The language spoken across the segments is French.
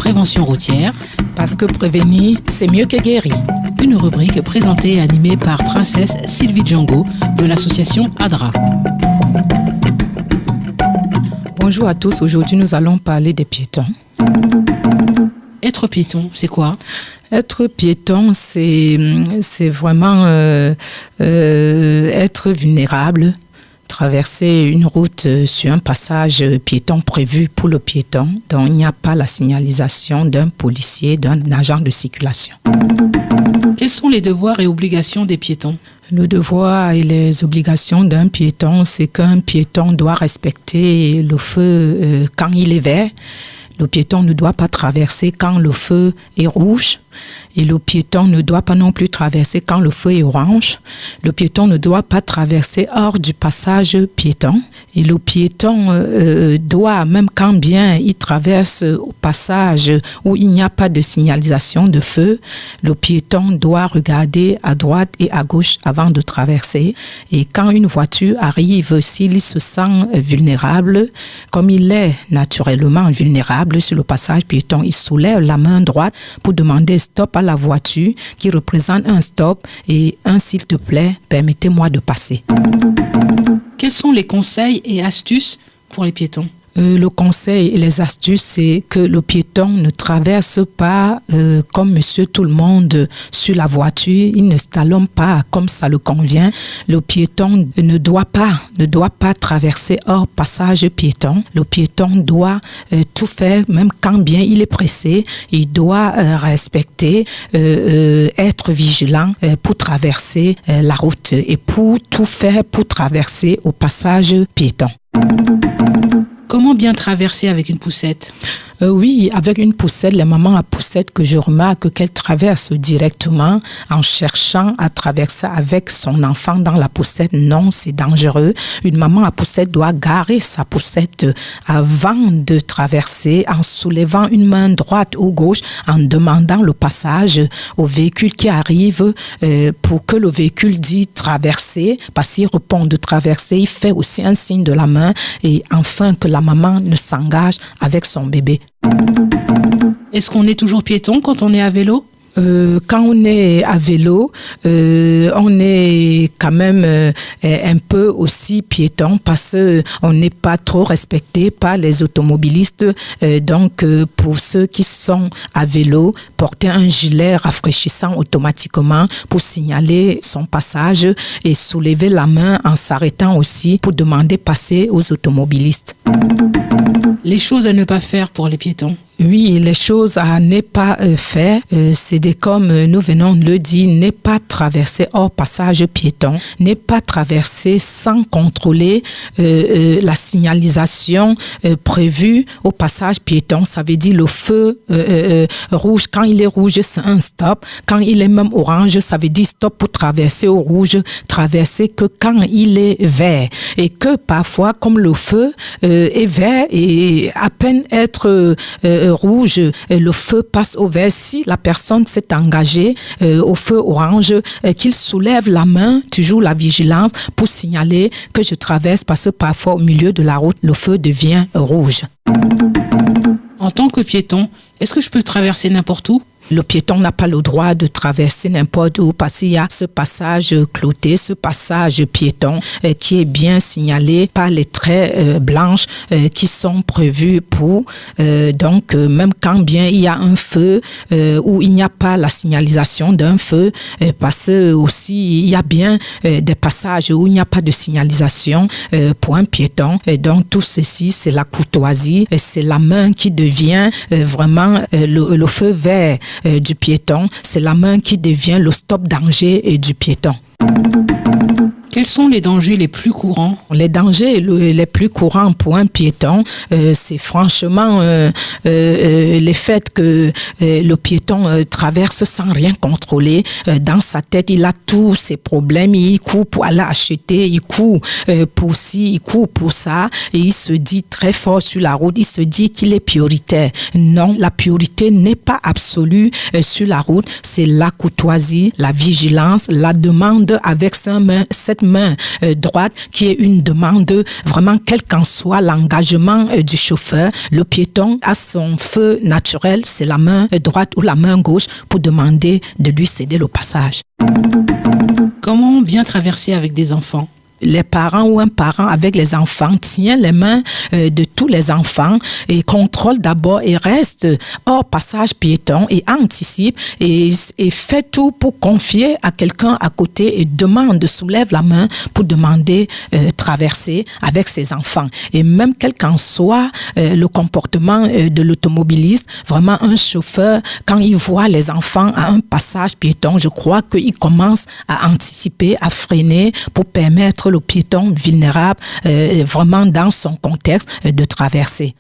prévention routière. Parce que prévenir, c'est mieux que guérir. Une rubrique présentée et animée par Princesse Sylvie Django de l'association ADRA. Bonjour à tous, aujourd'hui nous allons parler des piétons. Être piéton, c'est quoi ? Être piéton, c'est vraiment être vulnérable, traverser une route sur un passage piéton prévu pour le piéton, dont il n'y a pas la signalisation d'un policier, d'un agent de circulation. Quels sont les devoirs et obligations des piétons ? Le devoir et les obligations d'un piéton, c'est qu'un piéton doit respecter le feu quand il est vert. Le piéton ne doit pas traverser quand le feu est rouge et le piéton ne doit pas non plus traverser quand le feu est orange. Le piéton ne doit pas traverser hors du passage piéton et le piéton doit, même quand bien il traverse au passage où il n'y a pas de signalisation de feu, le piéton doit regarder à droite et à gauche avant de traverser. Et quand une voiture arrive, s'il se sent vulnérable, comme il est naturellement vulnérable sur le passage piéton, il soulève la main droite pour demander stop à la voiture qui représente un stop et un s'il te plaît, permettez-moi de passer. Quels sont les conseils et astuces pour les piétons ? Le conseil et les astuces, c'est que le piéton ne traverse pas comme monsieur tout le monde sur la voiture. Il ne slalome pas comme ça le convient. Le piéton ne doit pas traverser hors passage piéton. Le piéton doit tout faire, même quand bien il est pressé. Il doit respecter, être vigilant pour traverser la route et pour tout faire pour traverser au passage piéton. Comment bien traverser avec une poussette ? Oui, avec une poussette, les mamans à poussette que je remarque qu'elles traversent directement en cherchant à traverser avec son enfant dans la poussette. Non, c'est dangereux. Une maman à poussette doit garer sa poussette avant de traverser en soulevant une main droite ou gauche, en demandant le passage au véhicule qui arrive pour que le véhicule dit traverser. Parce qu'il répond de traverser, il fait aussi un signe de la main et enfin que la maman ne s'engage avec son bébé. Est-ce qu'on est toujours piéton quand on est à vélo ? Quand on est à vélo, on est quand même un peu aussi piéton parce qu'on n'est pas trop respecté par les automobilistes. Donc, pour ceux qui sont à vélo, porter un gilet rafraîchissant automatiquement pour signaler son passage et soulever la main en s'arrêtant aussi pour demander passer aux automobilistes. Les choses à ne pas faire pour les piétons. Oui, les choses à ne pas faire, c'est comme nous venons de le dire, ne pas traverser hors passage piéton, ne pas traverser sans contrôler la signalisation prévue au passage piéton. Ça veut dire le feu rouge, quand il est rouge, c'est un stop. Quand il est même orange, ça veut dire stop pour traverser au rouge, traverser que quand il est vert. Et que parfois, comme le feu est vert et à peine être rouge, le feu passe au vert. Si la personne s'est engagée au feu orange, qu'il soulève la main, toujours la vigilance, pour signaler que je traverse parce que parfois au milieu de la route, le feu devient rouge. En tant que piéton, est-ce que je peux traverser n'importe où ? Le piéton n'a pas le droit de traverser n'importe où parce qu'il y a ce passage clouté, ce passage piéton qui est bien signalé par les traits blanches qui sont prévus pour. Donc, même quand bien il y a un feu où il n'y a pas la signalisation d'un feu, parce que aussi il y a bien des passages où il n'y a pas de signalisation pour un piéton. Et donc, tout ceci, c'est la courtoisie, c'est la main qui devient vraiment le feu vert du piéton, c'est la main qui devient le stop danger du piéton. Quels sont les dangers les plus courants ? Les dangers les plus courants pour un piéton, c'est franchement le fait que le piéton traverse sans rien contrôler. Dans sa tête, il a tous ses problèmes. Il court pour aller acheter, il court pour ci, il court pour ça. Et il se dit très fort sur la route, il se dit qu'il est prioritaire. Non, la priorité n'est pas absolue sur la route. C'est la courtoisie, la vigilance, la demande avec cette main droite qui est une demande, vraiment quel qu'en soit l'engagement du chauffeur, le piéton a son feu naturel, c'est la main droite ou la main gauche pour demander de lui céder le passage. Comment bien traverser avec des enfants ? Les parents ou un parent avec les enfants tient les mains de tous les enfants et contrôle d'abord et reste hors passage piéton et anticipe et fait tout pour confier à quelqu'un à côté et soulève la main pour demander traverser avec ses enfants. Et même quel qu'en soit le comportement de l'automobiliste, vraiment un chauffeur, quand il voit les enfants à un passage piéton, je crois qu'il commence à anticiper, à freiner pour permettre le piéton vulnérable vraiment dans son contexte de traverser.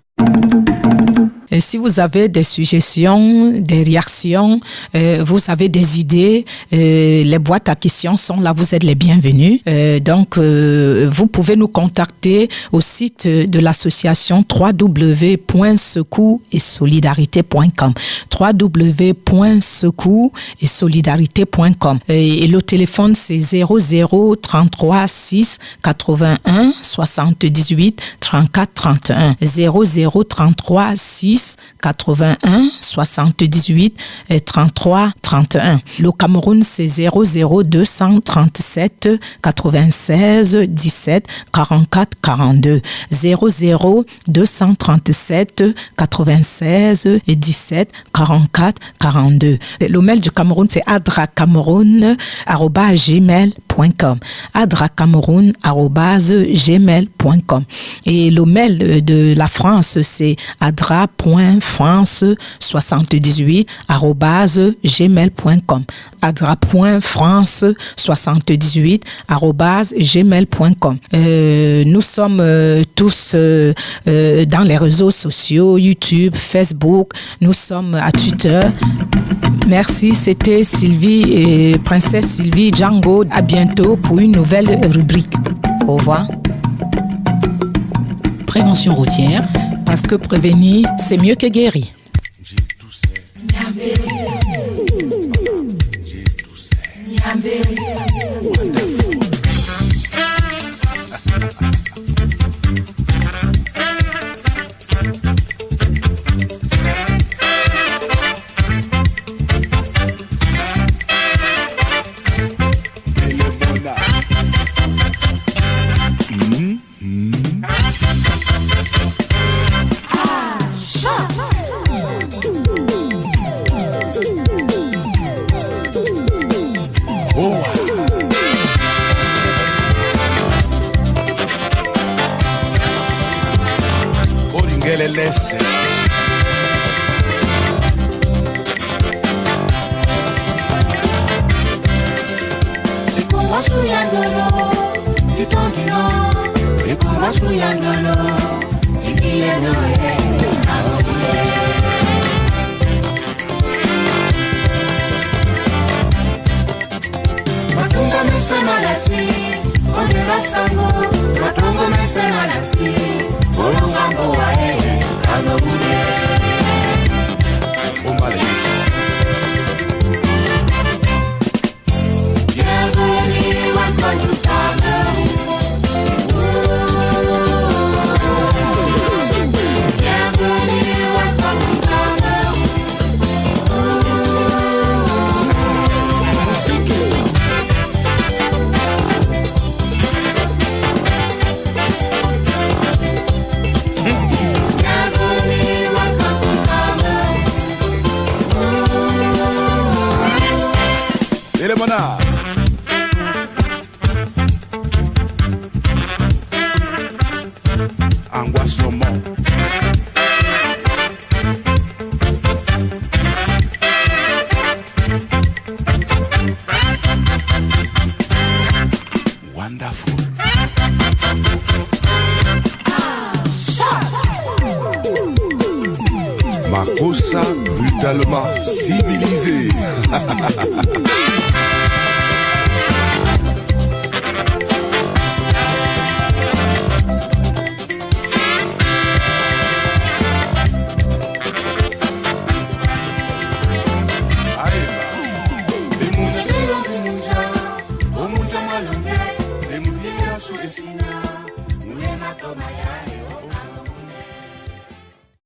Et si vous avez des suggestions, des réactions, vous avez des idées, les boîtes à questions sont là, vous êtes les bienvenus. Donc, vous pouvez nous contacter au site de l'association www.secours-et-solidarité.com www.secours-et-solidarité.com et le téléphone c'est 00 33 6 81 78 34 31 00 33 6 81 78 33 31. Le Cameroun c'est 00 237 96 17 44 42 00 237 96 17 44 42. Le mail du Cameroun c'est adracameroun@gmail.com adracameroun@gmail.com et le mail de la France c'est adra.france78@gmail.com adra.france78@gmail.com. Nous sommes tous dans les réseaux sociaux, YouTube, Facebook, nous sommes à Twitter. Merci, c'était Sylvie et Princesse Sylvie Django. À bientôt pour une nouvelle rubrique. Au revoir. Prévention routière. Parce que prévenir, c'est mieux que guérir. Makossa brutalement civilisé.